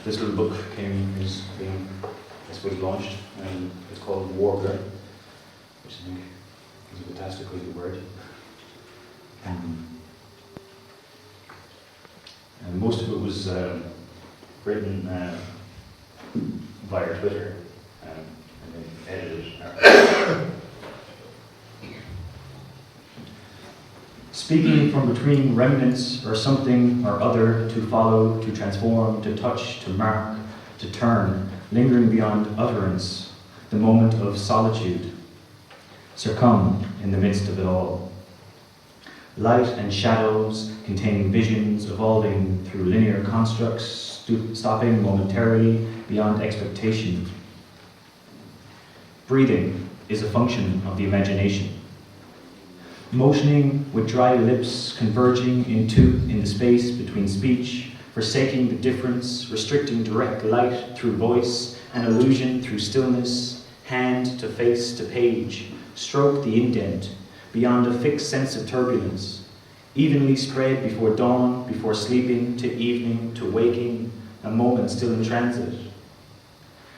this little book is being, I suppose, launched, and it's called Warbler, which I think is a fantastically good word. And most of it was written via Twitter and then edited. Speaking from between remnants or something or other, to follow, to transform, to touch, to mark, to turn, lingering beyond utterance, the moment of solitude, succumb in the midst of it all. Light and shadows containing visions evolving through linear constructs, stopping momentarily beyond expectation. Breathing is a function of the imagination. Motioning with dry lips converging in the space between speech, forsaking the difference, restricting direct light through voice and illusion through stillness, hand to face to page, stroke the indent, beyond a fixed sense of turbulence, evenly spread before dawn, before sleeping, to evening, to waking, a moment still in transit.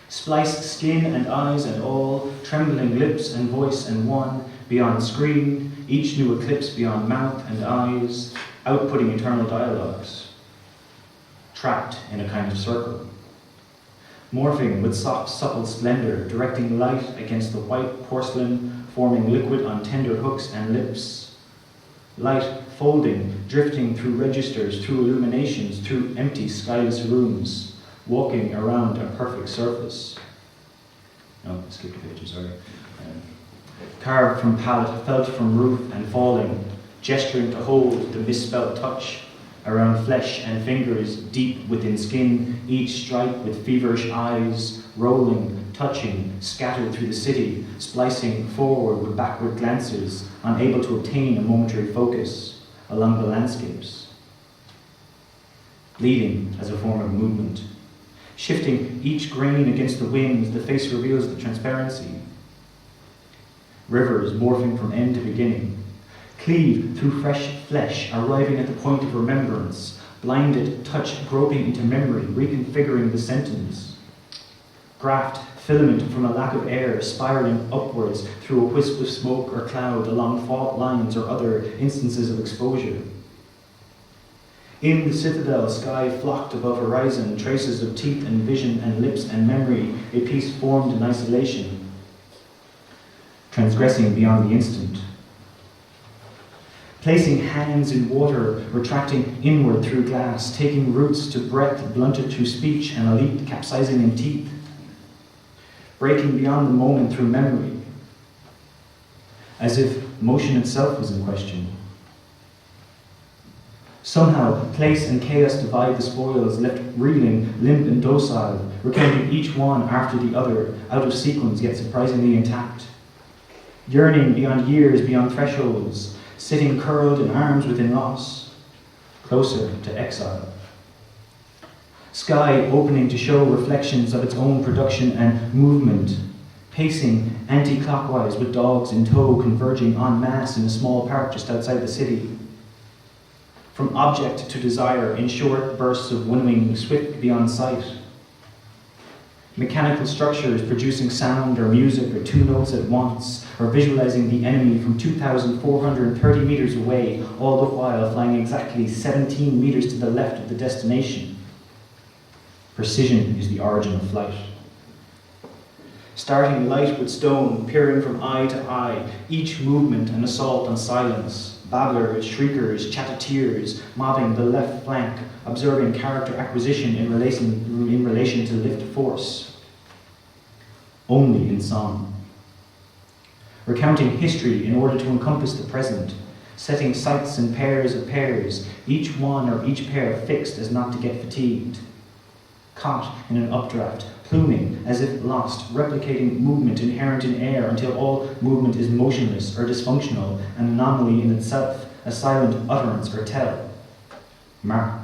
Spliced skin and eyes and all, trembling lips and voice and one, beyond screen, each new eclipse beyond mouth and eyes, outputting eternal dialogues. Trapped in a kind of circle. Morphing with soft, supple splendor, directing light against the white porcelain, forming liquid on tender hooks and lips. Light folding, drifting through registers, through illuminations, through empty, skyless rooms, walking around a perfect surface. No, skip the picture, sorry. Carved from palette, felt from roof and falling, gesturing to hold the misspelled touch around flesh and fingers deep within skin, each stripe with feverish eyes, rolling, touching, scattered through the city, splicing forward with backward glances, unable to obtain a momentary focus along the landscapes. Bleeding as a form of movement. Shifting each grain against the winds, the face reveals the transparency. Rivers morphing from end to beginning. Cleave through fresh flesh, arriving at the point of remembrance. Blinded touch groping into memory, reconfiguring the sentence. Graft filament from a lack of air, spiraling upwards through a wisp of smoke or cloud along fault lines or other instances of exposure. In the citadel, sky flocked above horizon, traces of teeth and vision and lips and memory, a piece formed in isolation. Transgressing beyond the instant. Placing hands in water, retracting inward through glass, taking roots to breath blunted through speech and a leap capsizing in teeth. Breaking beyond the moment through memory, as if motion itself was in question. Somehow, place and chaos divide the spoils, left reeling, limp and docile, recounting each one after the other, out of sequence yet surprisingly intact. Yearning beyond years, beyond thresholds, sitting curled in arms within loss, closer to exile. Sky opening to show reflections of its own production and movement, pacing anti-clockwise with dogs in tow converging en masse in a small park just outside the city. From object to desire in short bursts of winnowing, swift beyond sight. Mechanical structures producing sound or music or two notes at once, or visualizing the enemy from 2,430 meters away, all the while flying exactly 17 meters to the left of the destination. Precision is the origin of flight. Starting light with stone, peering from eye to eye, each movement an assault on silence. Babblers, shriekers, chatteteers, mobbing the left flank, observing character acquisition in relation to lift force. Only in song. Recounting history in order to encompass the present, setting sights in pairs of pairs, each one or each pair fixed as not to get fatigued. Caught in an updraft, pluming as if lost, replicating movement inherent in air until all movement is motionless or dysfunctional, an anomaly in itself, a silent utterance or tell. Mark.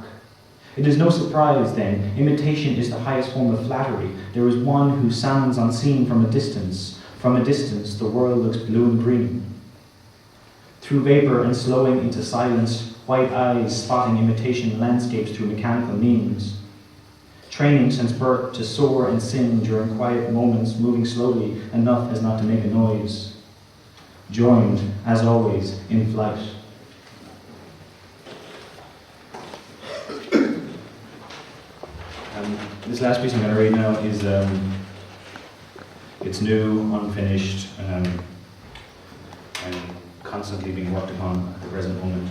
It is no surprise, then, imitation is the highest form of flattery. There is one who sounds unseen from a distance. From a distance, the world looks blue and green. Through vapor and slowing into silence, white eyes spotting imitation landscapes through mechanical means. training since birth to soar and sing during quiet moments, moving slowly enough as not to make a noise. Joined, as always, in flight. This last piece I'm going to read now is, it's new, unfinished, and constantly being worked upon at the present moment.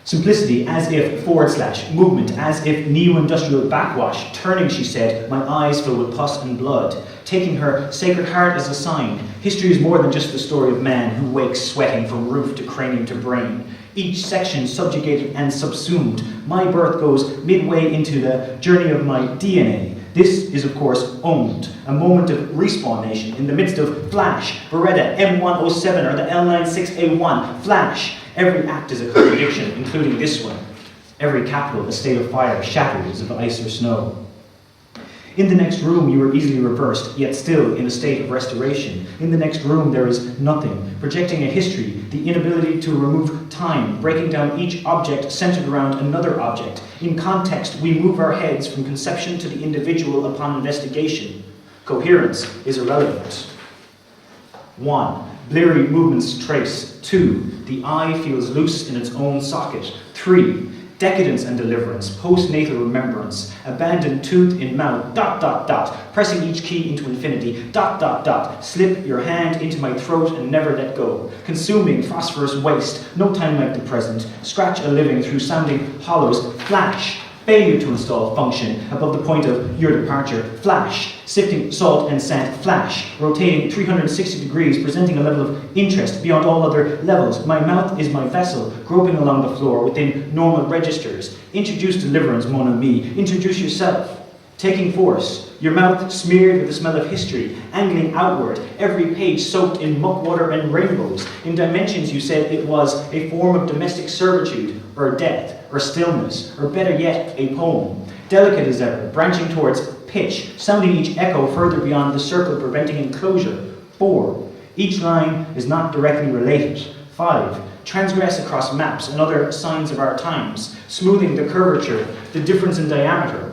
Simplicity, as if / movement, as if neo-industrial backwash. Turning, she said, my eyes fill with pus and blood. Taking her sacred heart as a sign. History is more than just the story of man who wakes sweating from roof to cranium to brain. Each section subjugated and subsumed. My birth goes midway into the journey of my DNA. This is, of course, owned. A moment of respawnation in the midst of Flash, Beretta, M107, or the L96A1. Flash. Every act is a contradiction, including this one. Every capital a state of fire, shattered as of ice or snow. In the next room you are easily reversed, yet still in a state of restoration. In the next room there is nothing, projecting a history, the inability to remove time, breaking down each object centered around another object. In context, we move our heads from conception to the individual upon investigation. Coherence is irrelevant. 1. Bleary movements trace. 2. The eye feels loose in its own socket. 3. Decadence and deliverance, postnatal remembrance, abandoned tooth in mouth, ... pressing each key into infinity, ... slip your hand into my throat and never let go, consuming phosphorus waste, no time like the present, scratch a living through sounding hollows, flash, failure to install function above the point of your departure, flash, sifting salt and sand, flash, rotating 360 degrees, presenting a level of interest beyond all other levels. My mouth is my vessel, groping along the floor within normal registers. Introduce deliverance, mon ami. Introduce yourself. Taking force, your mouth smeared with the smell of history, angling outward, every page soaked in muck water and rainbows. In dimensions, you said it was a form of domestic servitude, or death, or stillness, or better yet, a poem. Delicate as ever, branching towards pitch, sounding each echo further beyond the circle, preventing enclosure. 4. Each line is not directly related. 5. Transgress across maps and other signs of our times, smoothing the curvature, the difference in diameter.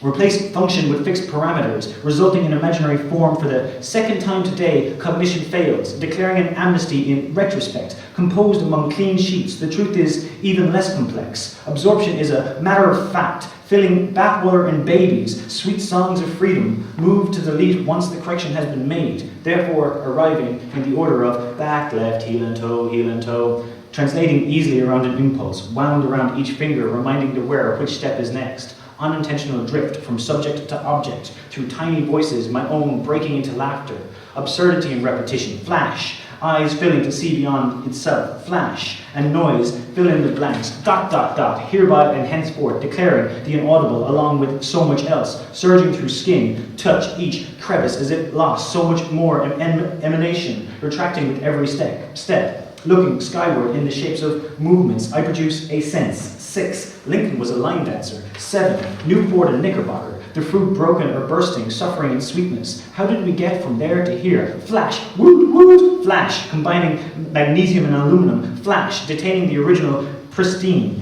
Replace function with fixed parameters, resulting in imaginary form. For the second time today, cognition fails, declaring an amnesty in retrospect, composed among clean sheets. The truth is even less complex. Absorption is a matter of fact, filling bathwater and babies, sweet songs of freedom, moved to delete once the correction has been made, therefore arriving in the order of back, left, heel and toe, translating easily around an impulse, wound around each finger, reminding the wearer which step is next. Unintentional drift from subject to object, through tiny voices, my own breaking into laughter. Absurdity and repetition, flash. Eyes filling to see beyond itself, flash. And noise, fill in the blanks, ... hereby and henceforth, declaring the inaudible along with so much else, surging through skin, touch each crevice as if lost, so much more emanation, retracting with every step. Looking skyward in the shapes of movements, I produce a sense. 6. Lincoln was a line dancer. 7. Newport and Knickerbocker. The fruit broken or bursting, suffering and sweetness. How did we get from there to here? Flash, woot, woot, flash, combining magnesium and aluminum. Flash, detaining the original pristine.